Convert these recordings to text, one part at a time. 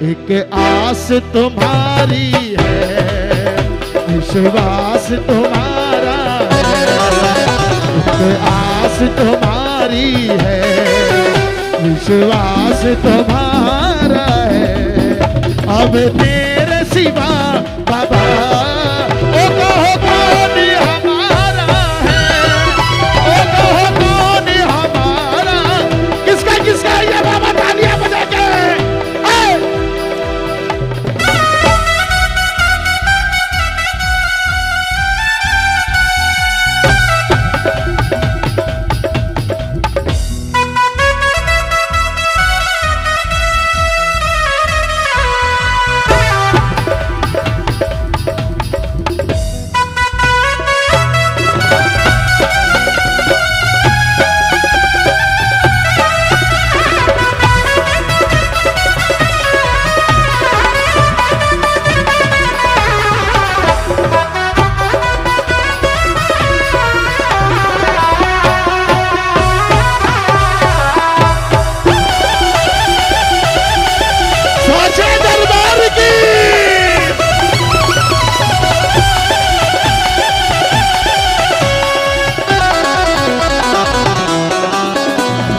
एक आस तुम्हारी है, विश्वास तुम्हारा है। एक आस तुम्हारी है, विश्वास तुम्हारा है। अब तेरे सिवा बाबा ओ कहो कौन हमारा है, ओ कहो कौन हमारा। किसका किसका ये बाबा तालियां बजा के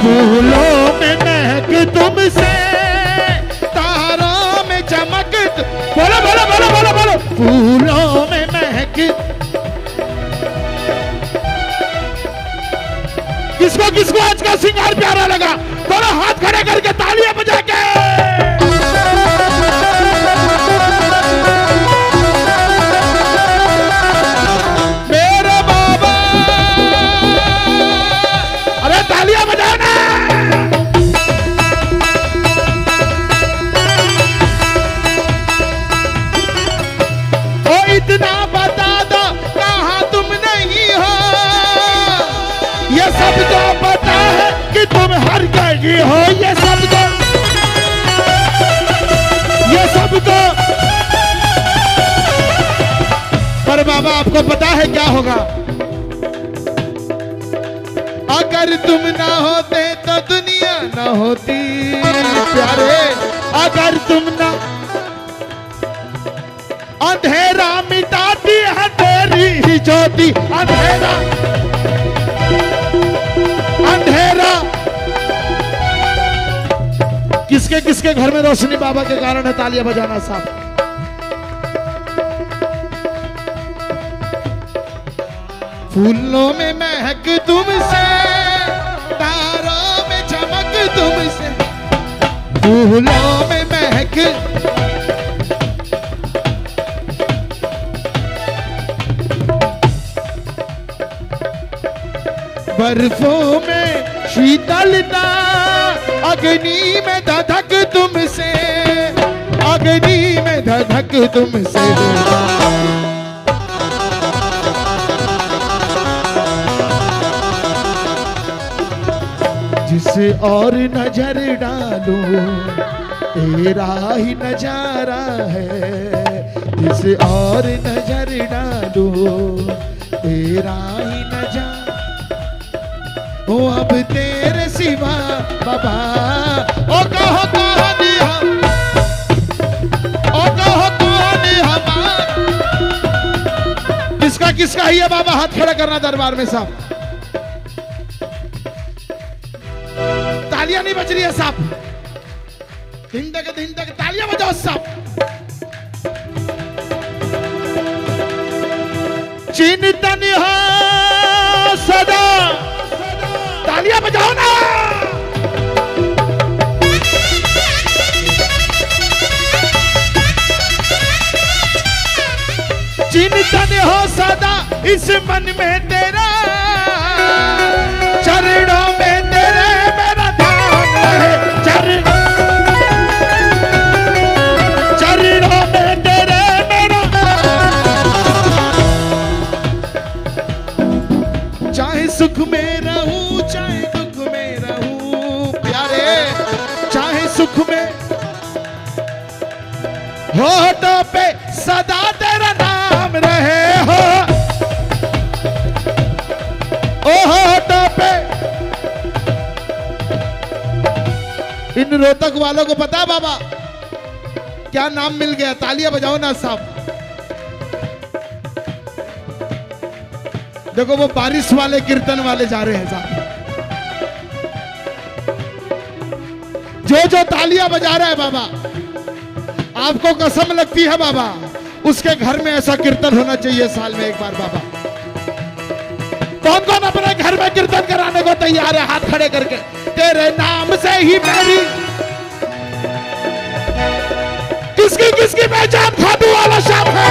फूलों में महक तुमसे, तारों में चमक। बोलो बोलो बोलो बोलो बोलो। फूलों में महक। किसको किसको आज का श्रृंगार प्यारा लगा? थोड़ा हाथ खड़े करके तालियां बजा के। मेरे बाबा, अरे तालियां बजाओ ना। इतना बता दो कहाँ तुम नहीं हो, ये सबको पता है कि तुम हर जगह हो। ये सबको पर बाबा आपको पता है क्या होगा? अगर तुम ना होते तो दुनिया ना होती प्यारे। अगर तुम ना, अंधेरा मिटाती है तेरी ही ज्योति। अंधेरा अंधेरा। किसके किसके घर में रोशनी बाबा के कारण है? तालियां बजाना साहब। फूलों में महक तुमसे, तारों में चमक तुमसे। फूलों में महक, बर्फों में शीतलता, अग्नि में धधक तुमसे। अग्नि में धधक तुमसे। जिसे और नजर डालो तेरा ही नजारा है। जिसे और नजर डालो तेरा ही नजारा। ओ अब तेरे सिवा बाबा ओ कहो कौन हम, ओ कहो कौन हमारा। किसका किसका ही है बाबा? हाथ खड़ा करना दरबार में साहब। तालियां नहीं बज रही है साहब। दिन तक तालियां बजाओ साहब। चिंतन हो सदा, तालियां बजाओ ना। चिंतन हो सदा इस मन में तेरा, चरणों में तेरे मेरा ध्यान रहे। चरणों में तेरे मेरा, चाहे सुख में रहूं चाहे दुख में रहूं प्यारे। चाहे सुख में होठों पे सदा तेरा नाम रहे हो। ओ होठों पे। इन रोहतक वालों को पता बाबा, क्या नाम मिल गया? तालियां बजाओ ना सब। देखो वो बारिश वाले कीर्तन वाले जा रहे हैं साहब। जो जो तालियां बजा रहा है बाबा, आपको कसम लगती है बाबा, उसके घर में ऐसा कीर्तन होना चाहिए साल में एक बार बाबा। कौन कौन अपने घर में कीर्तन कराने को तैयार है? हाथ खड़े करके। तेरे नाम से ही मेरी किसकी किसकी पहचान खाटू वाला श्याम है।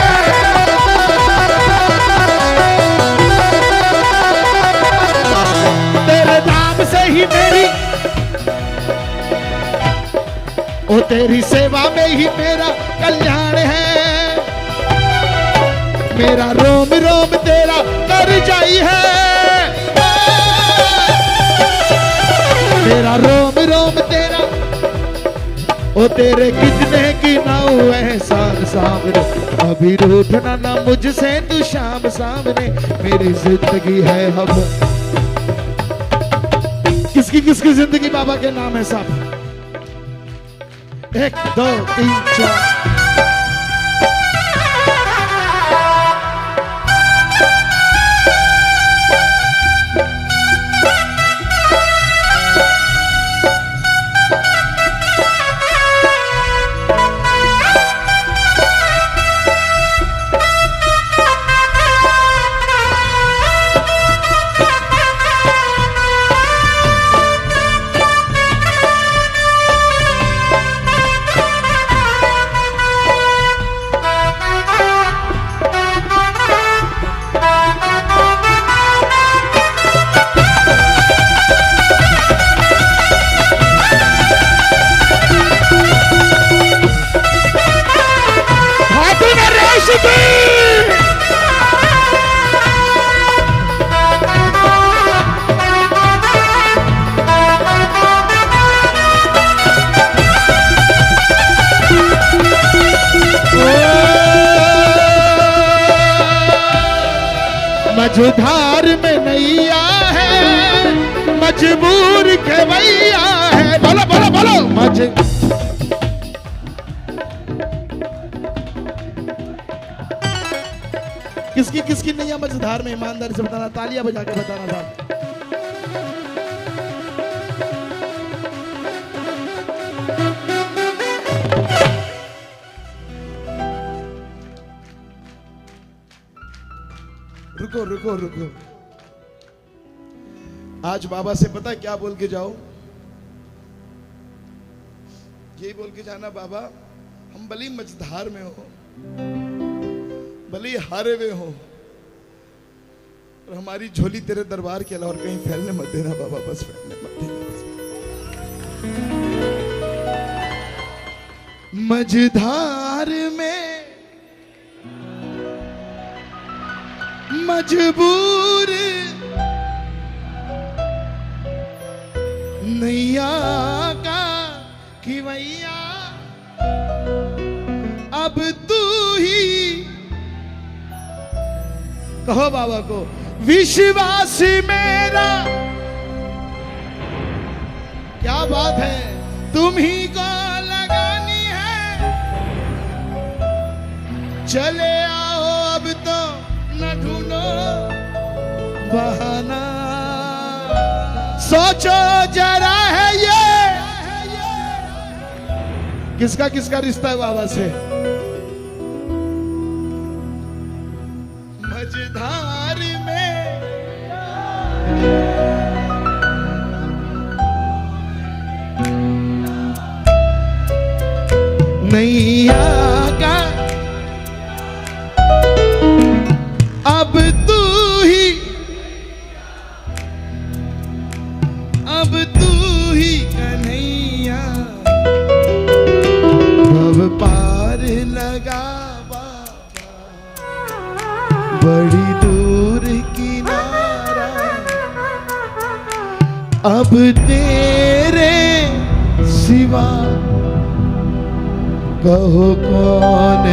तेरे नाम से ही मेरी, ओ तेरी सेवा में ही मेरा कल्याण है। मेरा रोम रोम तेरा कर जाई है। मेरा रोम रोम तेरा, ओ तेरे कितने की नाऊ एहसान सामने, अभी रूठना ना मुझसे तू शाम सामने। मेरी जिंदगी है अब। किसकी किसकी जिंदगी बाबा के नाम है साहब? 1 2 3 4। मझधार में नैया है, मजबूर खेवैया है। बोलो बोलो बोलो। किसकी किसकी नैया मझधार में? ईमानदारी से बताना, तालियां बजा के बताना साहब। रुको रुको रुको। आज बाबा से पता है क्या बोल के जाओ? यही बोल के जाना, बाबा हम भली मझधार में हो, भली हारे हुए हो, और हमारी झोली तेरे दरबार के अलावा कहीं फैलने मत देना बाबा। बस फैलने मत देना। मझधार में मजबूर नैया का खिवैया, अब तू ही कहो बाबा को। विश्वास मेरा, क्या बात है, तुम ही को लगानी है। चले आओ अब तो न ढूंढो बहाना, सोचो जरा है ये किसका किसका रिश्ता है बाबा से। मझधार में नैया का, अब तू ही, अब तू ही कन्हैया। अब पार लगा बाबा, बड़ी दूर किनारा, अब तेरे सिवा कहो कौन